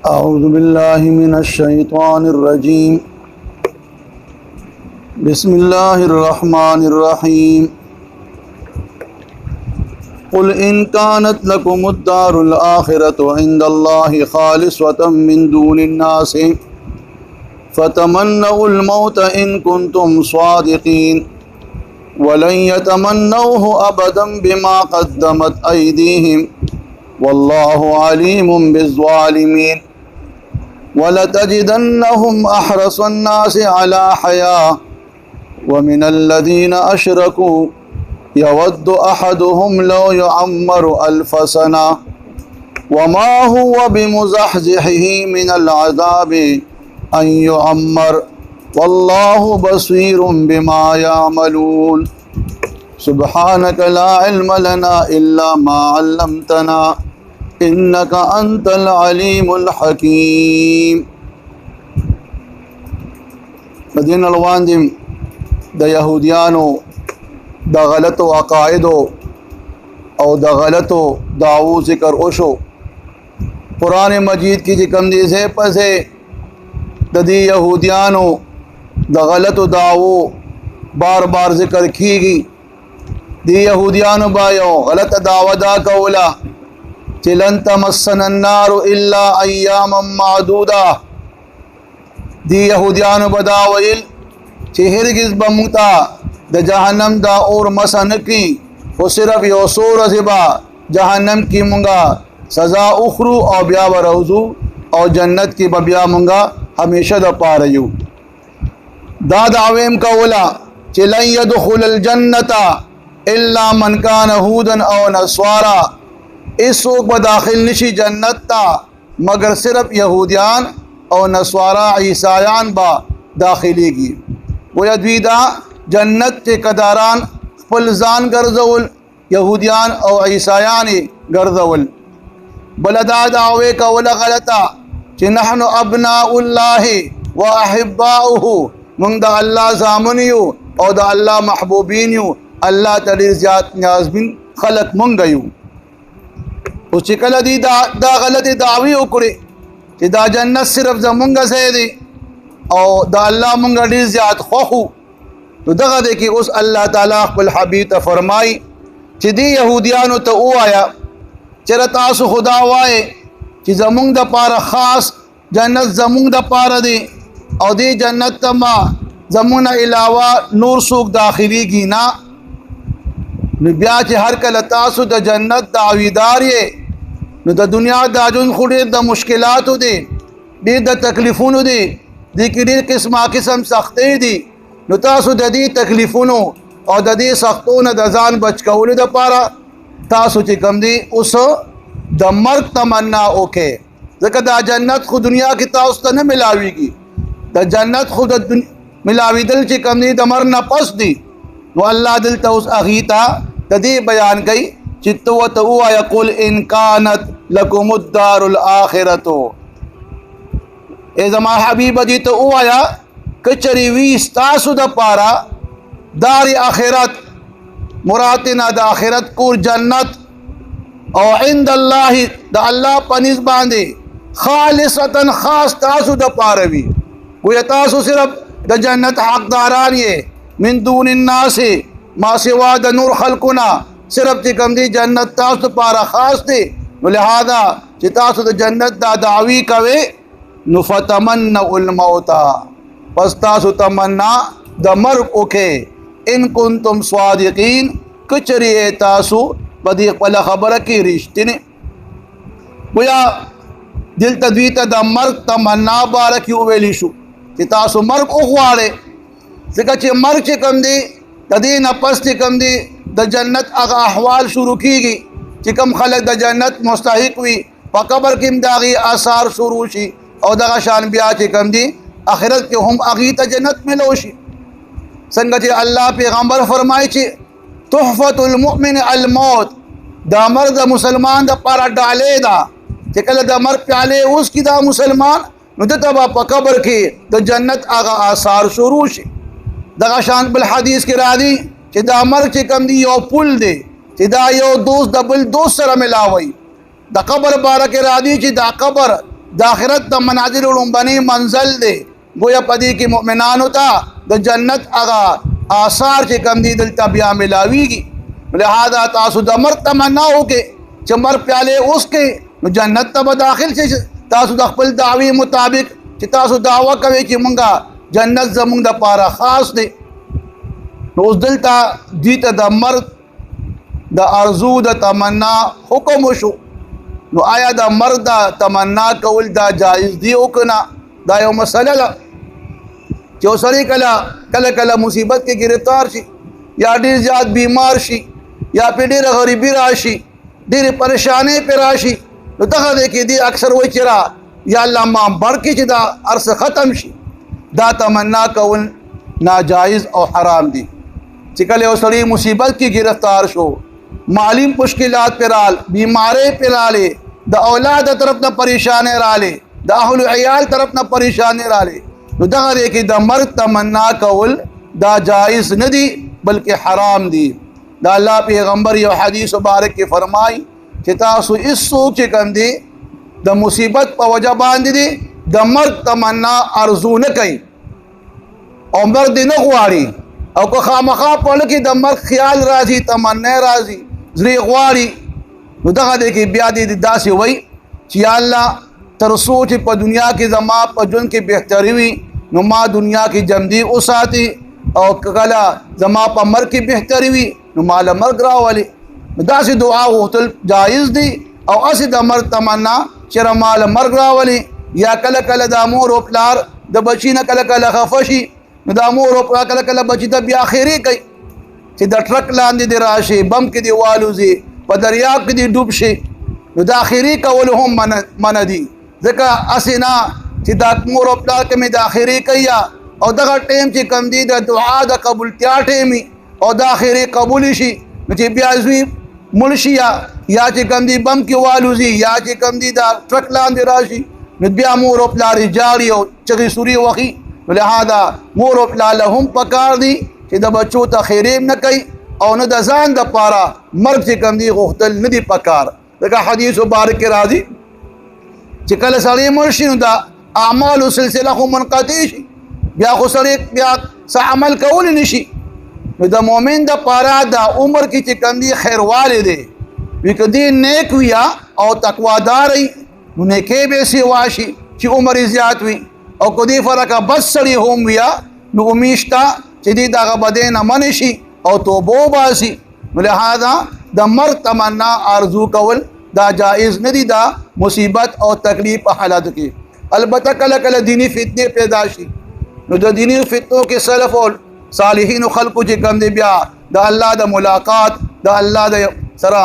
अऊज़ु बिल्लाहि मिनश्शैतानिर्रजीम। बिस्मिल्लाहिर्रहमानिर्रहीम। कुल इन कानत लकुमुद्दारुल आखिरतु इंदल्लाहि खालिसतम मिन दूनिन्नासि फतमन्नउल मौत इन कुंतुम स्वादिकीन वलन यतमन्नौहु अबदन बिमा क़द्दमत अयदीहिम वल्लाहु अलीमुम बिज़्ज़ालिमीन। वलतजिदन्नहुम अहरसन्नासि अला हया वमिनल्लज़ीना अशरकू यवद्दु अहदुहुम लौ युअम्मरु अल्फ सना वमा हुवा बिमुज़हज़िही मिनल अज़ाबि अन युअम्मर वल्लाहु बसीरुम बिमा यअमलून। सुब्हानक ला इल्म लना इल्ला मा अल्लमतना इन्नका अंतल अलीमुल हकीम। मदीना अलवांदिम द यहूदियानो द गलतो अकायदो और द गलतो दावो ज़िक्र ओशो कुरान मजीद की जिकमदी से पसे ददी यहूदियानो द गलतो दावो बार बार ज़िक्र की गई। दी यहूदियानो बायो गलत दावदा कौला चिलन तमस्सनन्नारु इल्ला अय्यामम मादूदा। दी यहूदियानो बदावइल चिहिरगिज बमुता द जहन्नम दा और मसन की वो सिर्फ योसूर ज़िबा जहन्नम की मुंगा सज़ा उखरू और ब्या बरौजू और जन्नत की बबिया मुंगा हमेशा द पारयू। दाद आवेम कौला चिलन यदखुलल जन्नता इल्ला मन कान हूदन औ नस्वारा। इस सोक बदाखिल निशी जन्नत ता मगर सिर्फ यहूदियान और नस्वारा ईसायान बा दाखिली की। वो यदवीदा जन्नत के कदारान फलजान गर्जवल यहूदियान और ईसायान गर्जवल बलदाद आवे कौला गलता चिन्हनु अबनाउल्लाहि व अहिब्बाउहु मुंग द अल्लाह जामुनियु और द अल्लाह महबूबीनियु अल्लाह तली ज़ात न्याज़बिन खलक मुंगयु। उस चिकल दी दा गलत दावी उकड़ी कि दा जन्नत सिर्फ जमुंगा से दी और दा अल्लाह मुंगा डी ज़्याद खोखू। तो दगा दे कि उस अल्लाह ताला कुल हबीब फरमाई कि दी यहूदियानो तो वो आया चरतासु खुदा वाए कि जमुंग द पारा ख़ास जन्नत जमुंग द पारा दी और दी जन्नत तमा जमुना अलावा नूर सूख दाखिली की ना ब्या चे हर कल तासु द जन्नत दावीदार ये न द दुनिया दाजुन खुड़े द मुश्किलात दे दी द तकलीफों दे दी कि किस्म किस्म सख्ते दी न तासु द दी तकलीफों और द दी सख्तों न दजान बच कौल द पारा तासु चे कम दी उस द मर्ग तमन्ना ओके जक द जन्नत खुद दुनिया की ताउस न मिलावीगी द जन्नत खुद मिलावी दिल चे कम दी द मरना पस दी वो अल्लाह दिल तो उस अगीता तदी बयान कई चित्तो तो यकुल इन कानत लकुमुद्दारुल आखिरतो। ए जमा हबीब जी तो आया कचरी वीस तासु द पारा दार आखिरत मुरातिना द आखिरत को जन्नत और इंदल्लाहि द अल्लाह पनिस बांधे खालिसतन खास तासु द पारवी कोई तासु सिर्फ द जन्नत हकदारान ये मिन दूनिन्नासि मा सिवा द नूर खलकुना सिर्फ चिकम दी जन्नत तासु पारा खास थे लिहाजा चितासु द जन्नत दा दावी कवे नुफतमन्नउल मौता बस तासु तमन्ना द मर ओके इन कुंतुम स्वादिकीन कुचरी तासु बदी पला खबर की रिश्ते ने गोया दिल तद्वीत द मर तमन्ना बारक यू वेलिशु चितासु मर उखवाड़े सिकचे मर चिकम दी तदी नपस चिकम दी द जन्नत अगा अहवाल शुरू की गई चिकम खलक द जन्नत मुस्तहिक हुई पकबर किम दागी आसार शुरू शी او دغه شان بیا چې کوم دي آخرت کې هم هغې ته جنت ملو شي. څنګه چې الله پیغمبر فرمایي چې تحفة المؤمن الموت، دا مرګ د مسلمان د پاره ډالۍ ده چې کله د مرګ پیالې اوس کې دا مسلمان نو دته به په قبر کې د جنت هغه آثار شروع شي. دغه شان بل حدیث کې راځي چې دا مرګ چې کوم دی یو پل دی چې دا یو دوست د بل دوست سره ملاوي. د قبر باره کې راځي چې دا قبر د آخرت د منازل لومبني منزل دی، گویا پدې کې مؤمنانو ته د جنت هغه آثار چې کوم دي دلته بیا ملاویږي. لہذا تاسو د مرګ تمنا وکړئ چې مرګ پیالې اوس کې نو جنت ته به داخل شئ. تاسو د خپل دعوی مطابق چې تاسو دعوه کوئ چې مونږه جنت زمونږ د پاره خاص دی، نو اوس دلته دوی ته د مرګ د ارزو د تمنا حکم وشو. نو آیا د مرګ د تمنا کول دا جایز دی او که نه؟ دا یو مسله ده چې اوسړی کله کله مصیبت کې گرفتار شي یا ډېر زیات بیمار شي یا په ډېره غریبي راشي، ډېرې پریشانۍ پې راشي، نو دغه دی کې دی اکثر وایي چې را یا الله ما مړ کړي چې دا هر څه ختم شي. دا تمنا کول ناجایز او حرام دي. چې کله یو سړی مصیبت کې گرفتار شو، مالی مشکلات پې رال، بیمارۍ پې رالې، د اولاد طرف نه پریشانۍ رالې، د اهل عیال طرف نه پریشانۍ رالې، نو دغه دی کې د مرګ تمنا کول دا جایز نه دي بلکې حرام دي. دا الله پیغمبر یو حدیث مبارک کې فرمایي چې تاسو هیڅوک چې کوم دی د مصیبت په وجه باندې دی د مرګ تمنا ارزو نه کوي او مرګ دی نه غواړي، او که خامخا په لکه د مرګ خیال راځي، تمنا راځي، زړه غواړي، نو دغه دی کې بیا دی داسې وایي چې یا الله تر څو چې په دنیا کې زما په ژوند کې بهتري وي نو ما دنیا کې جمدي وساتي، او کله زما په مرګ کې بهتري وي نو ما له مرګ راولي. نو داسې دعا غوښتل جایز دي او هسې د مرګ تمنا چې ما له مرګ راولي. یا کله کله د مور او پلار د بچي نه کله کله خفه شي، نو د مور او پلار کله کله بچي ته بیا خیرې کوي چې د ټرک لاندې دې راشي، بم کې دې والوځي، په دریاب کې دې ډوب شي، نو دا خیرې کول هم منع دي. ځکه هسې نه چې دا مور او پلار کې مې دا خیرې کوي او دغه ټیم چې کم دی د دعا د قبولتیا ټیم او دا خیرې قبول شي، نو چې بیا زوی مړ شي یا چې کم دی بم کې والوځي یا چې کم دی دا ټرک لاندې راشي، نو بیا مور او پلار جاړي او چغې سوري وخي. نو لہذا مور او پلار له هم پکار دي چې د بچو ته خیرې نه کوي او نه د ځان د پاره مرګ چې کم دی غوښتل نه دي پکار. ځکه حدیث مبارک کې راځي چې کله سړی مړ شي نو دا اعمالو سلسله خو منقطع شي، بیا خو سړی بیا څه عمل کولی نشي. نو د مؤمن د پاره د عمر کې چې کوم دی خیروالی دی، وي که دی نیک وي او تقوادار وي نو نیکۍ به یې سیوا شي چې عمر یې زیات وي، او که دی فرقه بد سړی هم وي نو امید شته چې دی د هغه بدۍ نه منع شي او توبه وباسي. نو لہذا د مرګ تمنا آرزو کول دا جائز نه دي دا مصیبت او تکلیف په حالاتو کې. البته کله کله دینی فتنې پیدا شي، نو د دینی فتنو کې سلف او صالحین خلقو چې کوم دی بیا د الله د ملاقات د الله د سره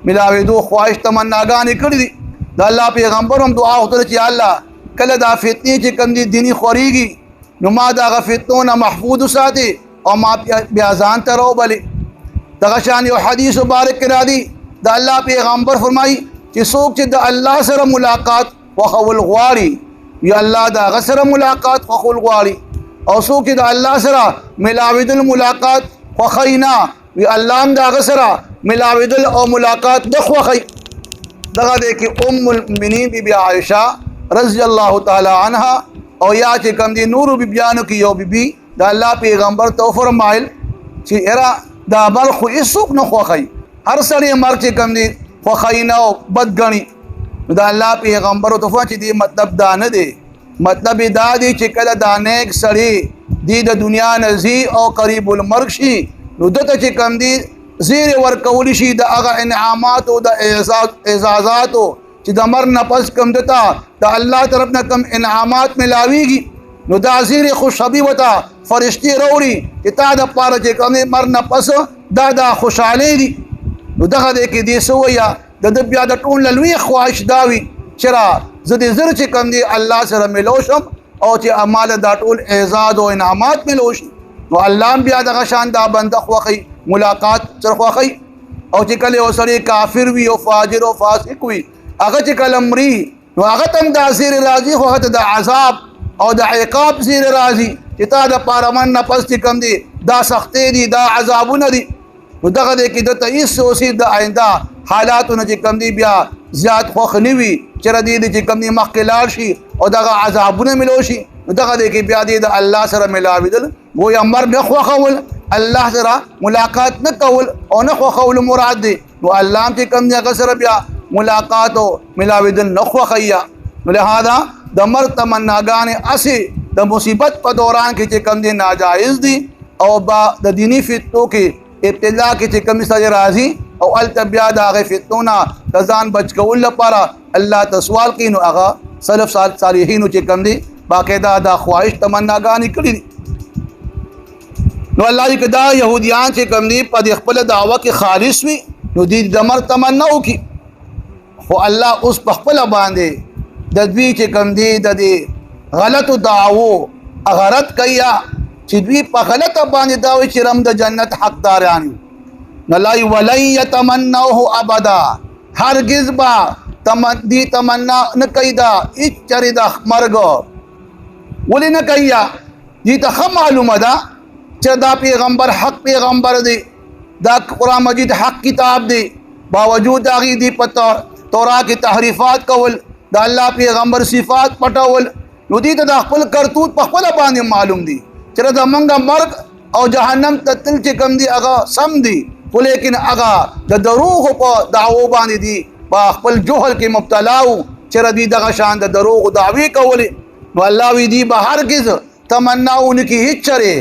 ملاوېدو خواهش تمناګانې کړي دي. د الله پیغمبر هم دعا وکړه چې الله کله دا فتنې چې کوم دي دینی خورېږي نو ما د هغه فتنو نه محفوظ وساتي او ما بیا ځان ته راوبلي. دغه شان یو حدیث مبارک کې راځي د الله پیغمبر فرمایي چې څوک چې د الله سره ملاقات خوښول غواړي یا الله د هغه سره ملاقات خوښول غواړي، او څوک چې د الله سره ملاوېدل ملاقات خوښوي نه وي الله هم د هغه سره ملاوېدل او ملاقات نه خوښوي. دغه دی کې ام المؤمنین بی بی عایشه رضی الله تعالی عنها او یا چې کوم دي نورو بیبیانو کې یو بیبي د الله پیغمبر ته فرمایل چې یاره دا بل خو هېڅوک نه خوښوي، هر سړی مرګ چې کوم دي خوښوي نه او بد ګڼي. نو د الله پیغمبر ته فرمایي چې دې مطلب دا نه دی، مطلب دا دی چې کله دا نیک سړی دی د دنیا نه ځي او قریب المرګ شي نو دته چې کوم دي زیر ورکولی شي د هغه انعاماتو د اعزازاتو چې د مرګ نه پس کوم دته د الله طرف نه کوم انعامات ملاویږي، نو دا زیر خوشحالي ورته فرشتې راوړي چې تا د پاره چې کوم مرګ نه پس دا خوشحالۍ دي. نو دغه دی کې دې څه وایه د ده بیا د ټول لوی خواهش دا وي چې را زه دې زر چې کوم دی الله سره ملو شم او چې اعمال دا ټول اعزاز او انعامات ملو شي. نو الله بیا دغه شان دا بنده خوښي ملاقات سره خوښي. او چې کله اوسړي کافر وي او فاجر او فاسق وي هغه چې کله مري نو هغه تم د زیر راضي خو هغه د عذاب او د عقاب زیر راضي چې تا د پارمن نه پس کم دي دا سختي دي دا عذابونه دي. نو دغه دې کې د تئیس اوسې د آینده حالاتونه چې کم دي بیا زیات خوښ نه وي چې ردی دي چې کم دي مخکې لاړ شي او دغه عذابونه ملو شي. نو دغه دې کې بیا دې د الله سره ملاوېدل گویا مرګ نه خوښول الله سره ملاقات نه کول او نه خوښول مراد دی. نو الله چې کم دي هغه سره بیا ملاقات او ملاوېدل نه خوښیا. نو لہذا د مرګ تمناګانې اسې د مصیبت په دوران کې چې کم دي ناجایز دي او با د دینی فتنو کې ابتلا کې چې کم سره راځي او التبیا د هغه فتنونه د ځان بچ کول لپاره الله ته سوال کوي. نو هغه سلف صالحینو چې کم دي باقاعده دا خواهش تمناګانې کړي دي. نو الله دې دا يهوديان چې کم دي په خپل دعوه کې خالص وي نو دې د مرګ تمنا وکړي. خو الله اوس په خپل باندې د دوی چې کم دي د دې غلطو دعوو غرض کوي چې دوی په غلطه باندې دا وي چې رم د جنت حقداران نه لای ولن يتمنوه ابدا هرگز با دې تمنا نه کوي دا هیڅ چره د مرګ ولې نه کوي. دې ته معلومه ده چې دا پیغمبر حق پیغمبر دی دا قرآن مجید حق کتاب دی باوجود هغې دې په تورات کې تحریفات کول د الله پیغمبر صفات پټول. نو دې ته د خپل کرتوت په خپله باندې معلوم دي چې زمونږ مرګ او جهنم ته تل چې کوم دي هغه سم دي خو لیکن هغه د دروغو په دعوو باندې دي په خپل جهل کې مبتلا وو چې دې دغه شان د دروغو دعوې کولې. نو الله وی دي به هرگز تمنا ونکړي هیڅ چرې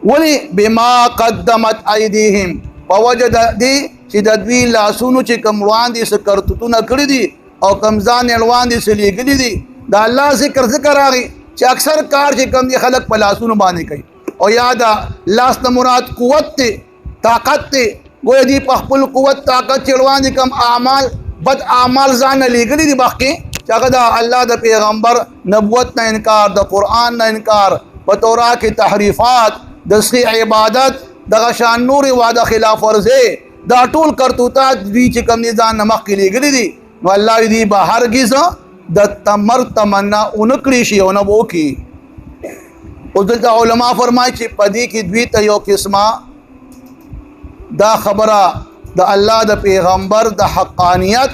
ولې بما قدمت ایدیهم په وجه د دې چې د دوی لاسونو چې کوم وړاندې څه کرتوتونه کړي دي او کوم ځان یې وړاندې څه لیږلي دي د الله ذکر راغی چې اکثر کار چې کوم دي خلک په لاسونو باندې کوي او یا د لاس نه مراد قوت دی طاقت دی. ګویا دي په خپل قوت طاقت چې وړاندې کوم اعمال بد اعمال ځان نه لیږلي دي مخکې چې هغه د الله د پیغمبر نبوت نه انکار د قرآن نه انکار په تورات کې تحریفات د صحیح عبادت دغه شان نور وعده خلاف ورزي دا ټول کرتوتات دوی چې کوم دي ځان نه مخکې لیږلي دي. نو الله دې به هرګز د تمر تمنا اونکړي شي او نه وکړي. اوس دلته علما فرمایي چې په دې کې دوی ته یو قسمه دا خبره د الله د پیغمبر د حقانیت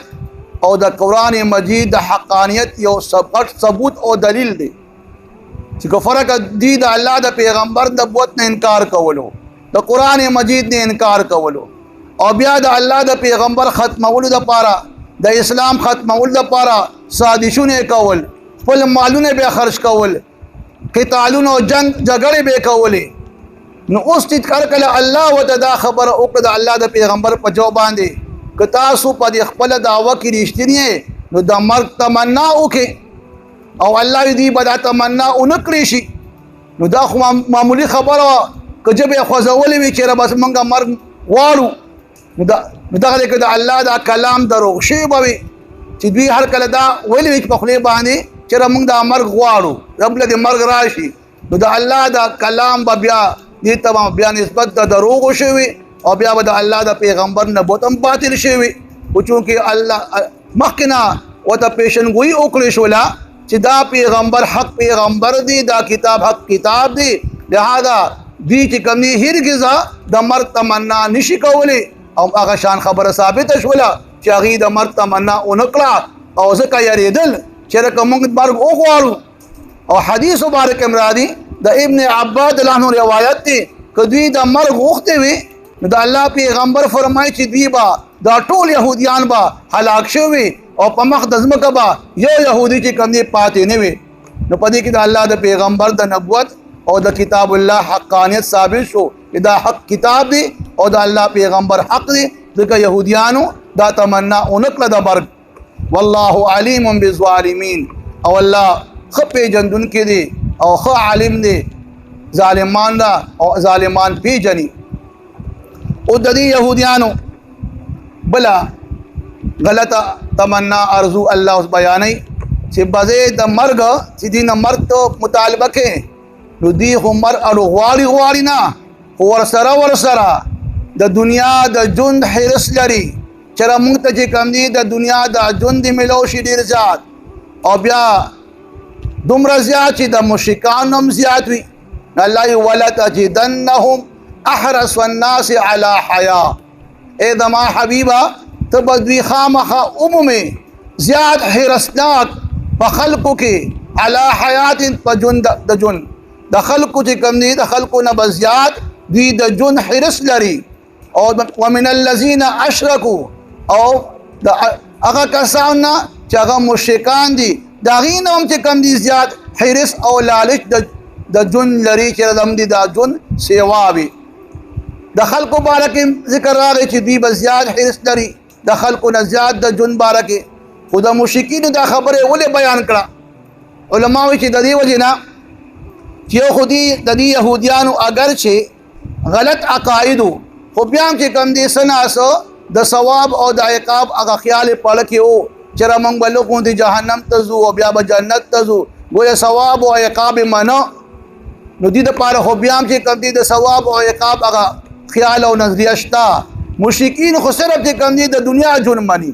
او د قرآن مجید د حقانیت یو ثبوت او دلیل دی چې کو فرق دی د الله د پیغمبر نبوت نه انکار کولو د قرآن مجید نه انکار کولو او بیا د الله د پیغمبر ختمولو د پاره د اسلام ختمولو د پاره سازشونه کول خپل مالونه به خرج کول قتالونه او جګړې به کولې. نو اوس چې کله الله وتعالى خبر او د الله د پیغمبر په جو باندې که تاسو په خپل دعوه کې رښتینی نو د مرګ تمنا وکړي او الله دې به دا تمنا اونکړي شي. نو دا خو معمولی خبره که جبه خوځولې وي چې بس مونږه مرګ غواړو نو دغه کې د الله دا کلام دروغ شی به وي چې دوی هر کله دا ویلي وي په خولې باندې چې مونږ دا مرګ غواړو رب له دې مرګ راشي. نو د الله دا کلام به بیا دې تمام بیا نسبت د دروغ شوی او بیا د الله د پیغمبر نبوت هم باطل شوی. او چونکه الله مخکنا وته پیشنګوئی وکړي شولا چې دا پیغمبر حق پیغمبر دی دا کتاب حق کتاب دی لہذا دی چې کمی هرگز د مرګ تمنا نشي کولی او هغه شان خبره ثابت شولا چې هغه د مرګ تمنا اونکړه او ځکه یریدل چې کوم مرګ وغواړو. او حدیث مبارک امرادی د ابن عباس عنه روایت دی کدی د مرګ وخته وي د الله پیغمبر فرمایي چې دی با دا ټول يهوديان با هلاک شوي او په مخ د ځمکه با یو يهودي چې کوم دی پاتې نه وي. نو په دې کې د الله د پیغمبر د نبوت او د کتاب الله حقانیت ثابت شو دا حق کتاب دی او د الله پیغمبر حق دی ځکه يهوديانو دا تمنا اونکړه د مرګ. والله علیم بالظالمین او الله خپې جندون کې دی او خو عالم دی ظالمان دا او ظالمان پیجنی. او د دې يهوديانو بلا غلطه تمنا ارزو الله اوس بیانې چې بځې د مرګ چې دې نه مرګ ته مطالبه کوي نو دوی خو مرګ اړو غواړي نه خو ورسره د دنیا د ژوند حرص لري چې موږ ته چې کوم دي د دنیا د ژوند ملو شي ډېر زیات او بیا دومره زیات چې د مشرکانو هم زیات وي الله ولا تجدنهم احرص الناس على حياه اے دما حبیبا تبدوی خامخا عمومي زیاد حرصناک په خلقو کې على حیات په ژوند د ژوند د خلقو چې کوم دي د خلقو نه بزیات دوی د ژوند حرص لري او ومن الذين اشركوا او هغه کسان چې هغه مشرکان دي دا غینه هم چې کوم دي زیات حرص او لالچ د ژوند لري چې د د ژوند سیوا وي د خلقو بارکه ذکر راغی چې دوی بزیات حرص لري د خلقو نه زیات د ژوند بارکه خو د مشرکین دا خبره ولې بیان کړه علما وی چې د دې وجه نه چې خودي د دې يهوديانو اگر چې غلط عقاید خو بیا هم چې کوم دي سناسو د ثواب او د عقاب هغه خیال پړ کې او چې موږ بلغو د جهنم ته ځو او بیا به جنت ته ځو ګویا ثواب او عقاب منو نو دې د پاره خو بیا هم چې کوم دي د ثواب او عقاب هغه خیال او نظریه شتا مشرکین خو صرف چې کوم دي د دنیا ژوند مانی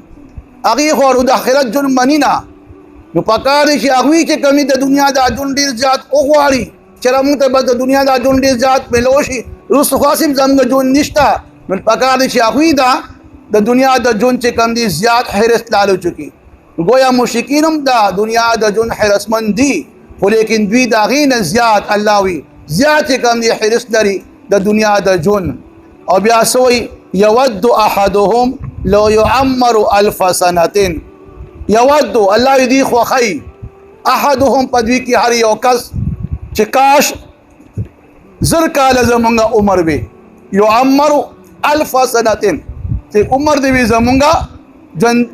هغه خو د آخرت ژوند مانی نه نو پکار شي هغه چې کوم د دنیا د ژوند ډیر زیات او غواړي چې موږ ته د دنیا د ژوند ډیر زیات ملوشي رسو خاصم زموږ ژوند نشتا نو پکار شي هغه د دنیا د ژوند چې کوم دي زیات حرص لالو چکی گویا مشرکین هم د دنیا د ژوند حرصمند دي خو لیکن دوی د غین زیات الله وی زیات کوم دي حرص لري د دنیا د ژوند او بیا سوی یود احدهم لو يعمر 1000 سنه یود الله دې خوخی احدهم پدوی کی هر یو کس چې کاش زر کال زمونږه عمر وي يعمر 1000 سنه چې عمر دې زمونږه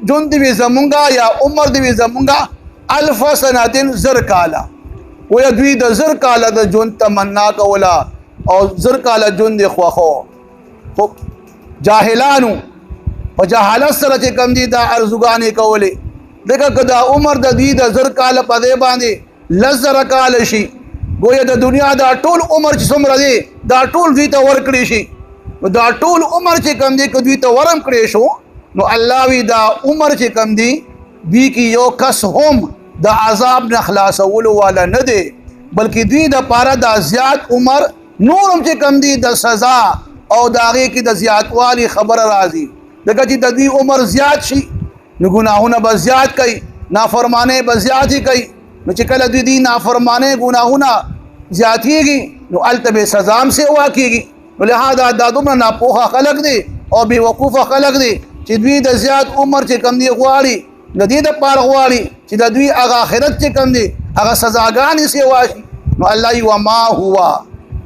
جون دې زمونږه یا عمر دې زمونږه 1000 سنه زر کالا و دوی د زر کالا د جون تمنا کولا او زر کالا جون دې خوخو خو جاهلانو په جهالت سره چې کم دي دا ارزوګانې کولې دغه کدا عمر د دې د زر کال په دې باندې لزر کال شي ګویا د دنیا دا ټول عمر چې څومره دی دا ټول دوی ته ورکړي شي دا ټول عمر چې کم دي دوی ته ورم کړي شو نو الله وی دا عمر چې کم دي دوی کې یو کس هم د عذاب نه خلاصول والا نه دی بلکې دوی د پاره د زیات عمر نورم چې کم دي د سزا او داغه کې د زیاتوالي خبر راځي دغه چې د دې عمر زیات شي نو ګناهونه به زیات کوي نافرمانه به زیات کوي نو چې کله دې نافرمانه ګناهونه زیاتېږي نو التبه سزا هم سي واقعيږي نو لہذا د دومره ناپوهه خلق دي او بے وقوفه خلق دي چې دوی د زیات عمر چې کم دي غواړي د دې د پاره غواړي چې د دوی هغه آخرت چې کم دي هغه سزاګانې سي واشي نو الله یو ما هوا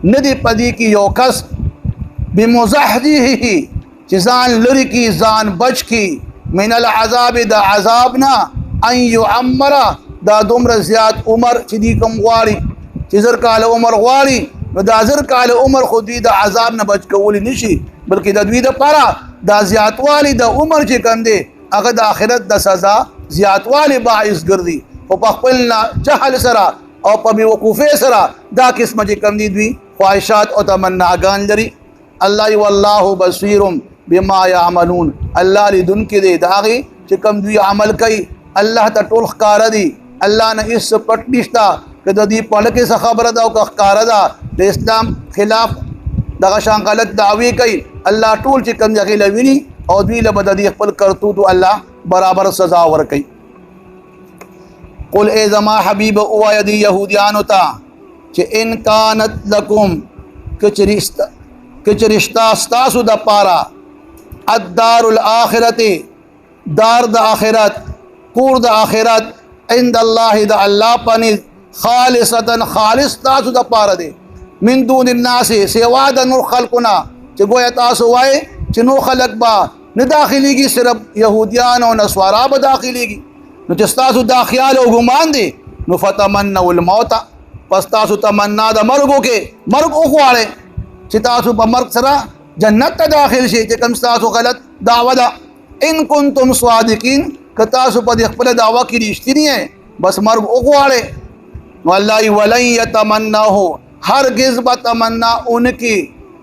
ندی پدې کې یو کس بمزحزحه چې ځان لري کی ځان بچ کی من العذاب د عذابنا ان يعمر دا دومره زیات عمر چې دی کوم غواړي چې زر کال عمر غواړي نو دا زر کال عمر خو دوی د عذاب نه بچ کول نشي بلکې د دوی د پاره دا زیاتوالی د عمر چې کم دی هغه د آخرت د سزا زیاتوالی باعث ګرځي او په خپل جهل سره او په بیوقوفه سره دا قسم چې کم دي دوی خواهشات او تمناګان لري الله والله بصير بما يعملون الله لدن کې دی داغي چې کم دوی عمل کوي الله ته ټول ښکار دي الله نه هیڅ پټ نشتا کله دې په لکه څه خبره دا او ښکار ده د اسلام خلاف دغه شان غلط دعوی کوي الله ټول چې کم ځای لویني او دوی له بددي خپل کرتوت الله برابر سزا ور کوي قل ای زما حبیب او یدی يهوديانو ته چې ان کانت لکم کچرشتا استاسو د پارا الدار الاخرته دار د اخرت کور د اخرت عند الله د الله پنځ خالصتا خالص تاسو د پاره دي من دون الناس سوا د نور خلقنا چې ګویا تاسو وای چې نو خلق با نه داخليږي صرف يهوديان او نصارا به داخليږي نو چې تاسو دا خیال او ګمان دي نو فتمنوا الموت پس تاسو تمنا د مرګو کې مرګ او غواړي چې تاسو په مرګ سره جنت ته داخل شي چې کوم تاسو غلط دعوه ده ان کنتم صادقین که تاسو په خپل دعوه کې رښتینی یې बस मर्ग उगवाड़े। वल्लाहि वलन यतमन्नाहु हरगिज़ बतमन्ना उनकी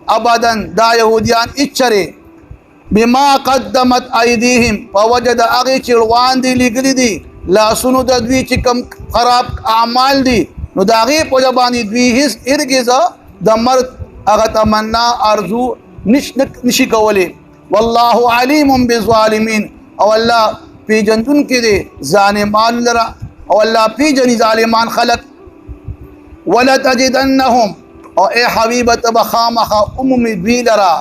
अबदन दा यहूदियान इच्छरे बिमा कद्दमत ऐदीहिम फवजद अगे चिड़वान दी लिगली दी लासुनु दद्वी चिकम खराब आमाल दी नु दागी पोजबानी द्वी हिस इरगिज़ द मर्ग अगा तमन्ना अर्जू निशी कवले। वल्लाहु अलीमुम बिज़ालिमीन और अल्लाह पी जंतुन के दे ज़ालिमान लरा और अल्लाह पी जनी ज़ालिमान खलक। वला तजिदन्नहुम और ए हबीब तबखामखा उम्मी भी लरा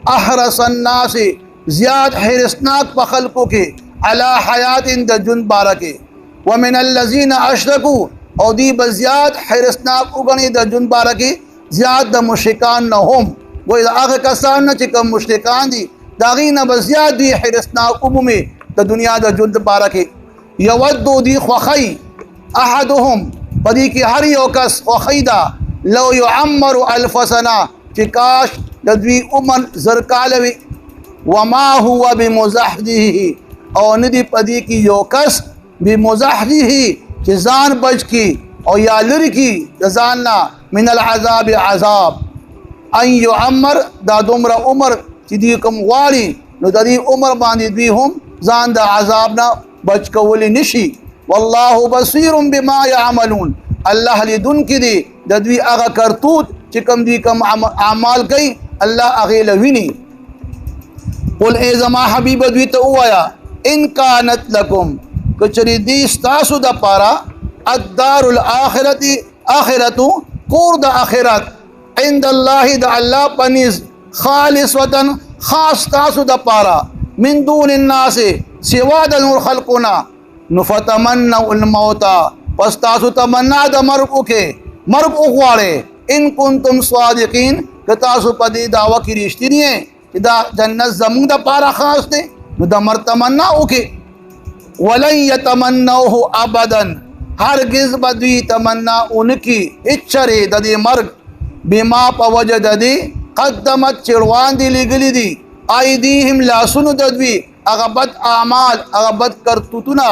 अहरसन्ना से ज़्याद हिरसनाक पखलकों के अला हयात इन दजुन बारा के व मिनल्लज़ीना अशरकू और दी बज़्याद हिरसनाक उगनी दजुन बारा के ज़्याद द मुशरिकान न हम वो आगे कसान न चिकम मुशरिकान दी दागी न बज़्याद दी हिरसनाक उम्मी द दुनिया द जुन बारा के यवद्दु दी ख्वखई अहदुहुम पदी की हर योकस ख्वखईदा लो युअम्मरु अल्फ सना कि काश लद्वी उमर ज़रकालवी वमा हुआ बिमुज़हज़िही और नदी पदी की योकस बिमुज़हज़िही कि जान बच की और या लड़की जानना मिनल अज़ाब अज़ाब अन युअम्मर दा दुमरा उमर चिदी कम वाली नो ददी उमर बांधी भी हम जान दा अज़ाब ना बच कवली निशी। वल्लाहु बसीरुम बिमा यामलून अल्लाह ली दुन की दी दद्वी आगा करतूत चिकम दी कम आमाल कई अल्लाह अगे लविनी। कुल ए ज़मा हबीब द्वी तो आया इन कानत लकुम कचरी दी स्तासु द पारा अद्दारुल आखिरती आखिरतु कोर द आखिरत इंदल्लाहि द अल्लाह पनीज खालिसवतन खास तासु द पारा मिन दूनिन नासे सिवा द नूर खल्कुना नुफतमन्ना उल मौता पस तासु तमन्ना द मर्ग के मर्ग उगवाड़े इन कुंतुम स्वादिकीन कि तासु पदी दावा की रिश्ती है कि दा जन्नत जमूं द पारा खास दे द मर तमन्ना उके वलन यतमन्नहु अबदन हरगिज़ बदी तमन्ना उनकी इच्छरे ददी मर्ग बिमा पवज ददी कद्दमत चिड़वान दी लिगली दी आईदीहिम लासुन दद्वी अगबत आमाल अगबत करतुतना।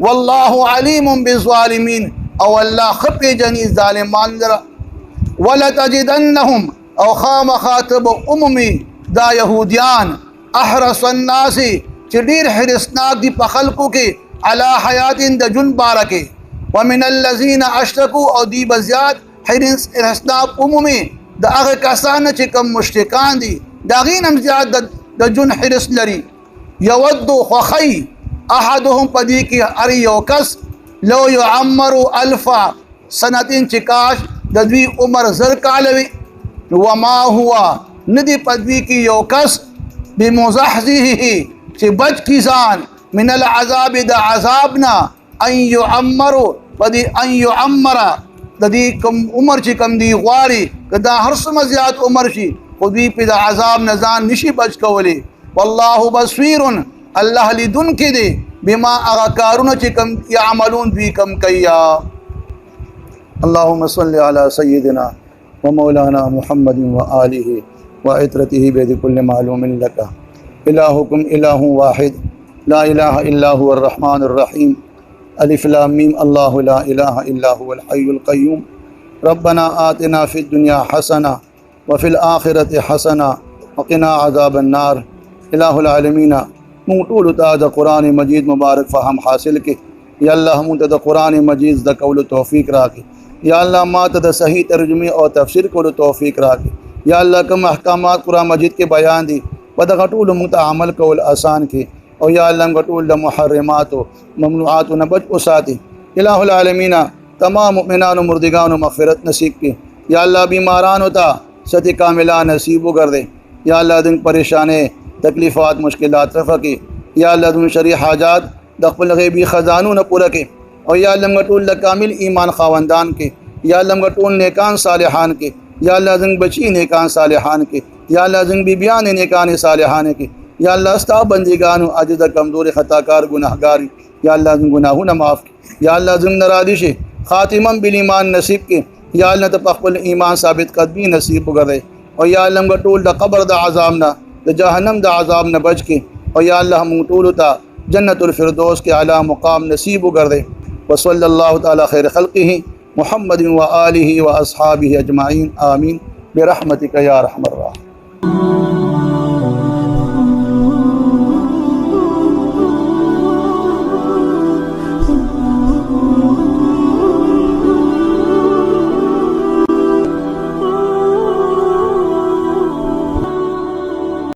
वल्लाहु अलीमुम बिज़ालिमीन और अल्लाह खपे जनी ज़ालिमान जरा। वला तजिदन्नहुम और खाम खातब उम्मी दा यहूदियान अहरसन्नासी चिडीर हिरसनाक दी पखलकों के अला हयातिन द जुन बारा के व मिनल्लज़ीना अशरकू और दी बज़्याद हिरसनाक उम्मी द अग कसान चिकम मुशरिकान दी दागीनम ज़्याद द जुन हिरस लरी। यवद्दु ख्वखई अहदुहुम पदी की अरी योकस लो युअम्मरु अल्फा सनतिन चिकाश दद्वी उमर ज़रकालवी वमा हुआ नदी पदवी की योकस बिमुज़हज़िही कि बच की जान मिनल अज़ाब द अज़ाबना अन युअम्मरु पदी अन युअम्मरा ददी कम उमर ची कम दी वारी कदा हर समझियात उमर ची खुदी पिदा अज़ाब नजान निशी बच कवली। वल्लाहु बसीरुन अल्लाह ली दुन के दे बिमा अगा कारुन ची कम यामलून भी कम कया। अल्लाहुम्मा सल्लि अला सय्यिदिना व मौलाना मुहम्मदिन व आलिहि व इत्रतिहि बिकुल्लि मालूमिन लका इलाहुकुम इलाहुन वाहिद ला इलाहा इल्ला हुवर रहमानुर रहीम अलिफ लाम मीम अल्लाहु ला इलाहा इल्ला हुवल हय्युल क़य्यूम रब्बना आतिना फिद दुनिया हसना व फिल आखिरति हसना व क़िना अज़ाबन नार। इलाहुल आलमीन मुंटूल ताद कुरान मजीद मुबारक फ़हम हासिल के या अल्लाह मुंतद कुरान मजीद द कौल तौफ़ीक़ राके या अल्लाह मातद सही तर्जुमे और तफसीर को तौफ़ीक़ राके या अल्लाह कम अहकामात कुरान मजीद के बयान दी पद गटूल मुता अमल कौल आसान के और या अल्लाह गटूल द मुहर्रमात ममनुआत न बच उसाती। इलाहुल आलमीन तमाम मुमिनान मुर्दिगान मग़फ़िरत नसीब के या अल्लाह बीमारान होता सती कामिला नसीब कर दे या अल्लाह दिन परेशान तकलीफ़ात मुश्किलात रफ़ा के या अल्लाह दिन शरी हाजात दख़ल ग़ैबी ख़ज़ानों न पूरा के और या अल्लाह गटूल कामिल ईमान ख़ावंदान के या अल्लाह गटूल नेकान सालिहान के या अल्लाह दिन बची नेकान सालिहान के या अल्लाह दिन बीबियान नेकान सालिहान के या अल्लाह अस्ता बंदीगान अजिद कमज़ोर ख़ताकार गुनाहगार या अल्लाह दिन गुनाहों न माफ़ या अल्लाह दिन नरादिश ख़ातिमम बिल ईमान नसीब के या अल्लाह तपक़्बल ईमान साबित कदमी नसीब कर दे और या अल्लाह गटूल द क़ब्र द अज़ाब न द जहन्नम द अज़ाब न बच के और या अल्लाह मुंटूल ता जन्नतुल फ़िरदौस के आला मुक़ाम नसीब कर दे। व सल्लल्लाहु तआला खैर खल्क़िही मुहम्मदिन व आलिही व अस्हाबिही अजमाइन आमीन बिरहमतिका या अरहमर राहिमीन।